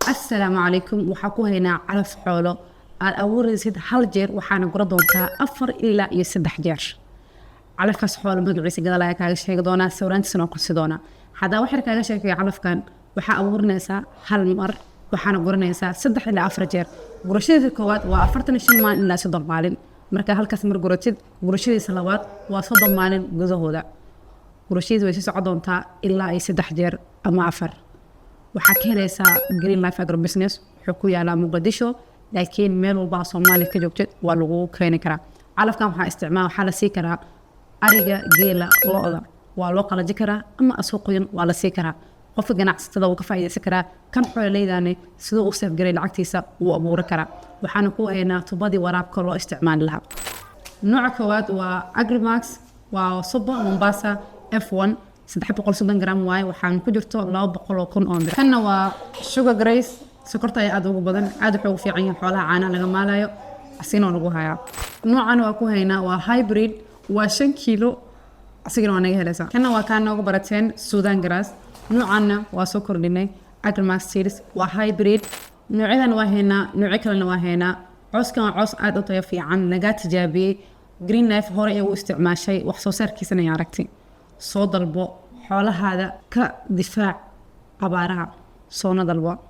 السلام عليكم وحكو هنا علف حولو الأول سيد هل جير وحنا قردون تا أفر إلى يسدح جير علف كاس حول مقعيس قال لا كاغا شيء دونا سورانت سنو كسدونا هذا وحر كاغا شيء في علف كان وحا أورنيسا هل مر وحنا قرنيسا سدح إلى أفر جير قرشيد الكوات وأفرتنا شمان إلا صدر مالين marka halkaas mar gurotid gurashadiisa labaad waa 30 maalin gudahooda gurashadiisa way soo doontaa ilaa ay 3 jeer ama 4 waxa ka helaysaa Green Life Agro Business wuxuu ku yaalaa Muqdisho laakiin meel walba Soomaaliya ka joogtid waa lagu keeni karaa calafkan waxa isticmaal waxa la sii karaa ariga geela lo'da waa loo qalaji karaa ama suuqyada waa la sii karaa qofka ganacsatada uu ka faa'iideysan karaa kan xoolaheedana sidoo uu saf garay lacagtiisa uu abuur karaa waxaan ku haynaa tubadii waraabka loo isticmaali lahaa nooca koowaad waa Agrimax waa Suba Mombasa F1 330 gram waay waxaan ku jirto 200 kun oo bir kana waa Sugar Grace sokorta ay aad ugu badan aad wuxuu fiican yahay xoolaha caana laga maalayo asina lagu hayaa noocan waa ku haynaa waa hybrid waa 5 kilo asigana waa naga helaysaa kana waa kaan ugu barateen Sudan Grass نوعنا وسكر لنا أجمع سيرس وهايبريد نوعنا وهنا نوع كلنا وهنا عص كان عص عاد طيفي عن نجات جابي جرين لايف هوري واستعمال شيء وحصوصر كيسنا يعرفتي صوت البو حول هذا كدفاع عبارة صونا البو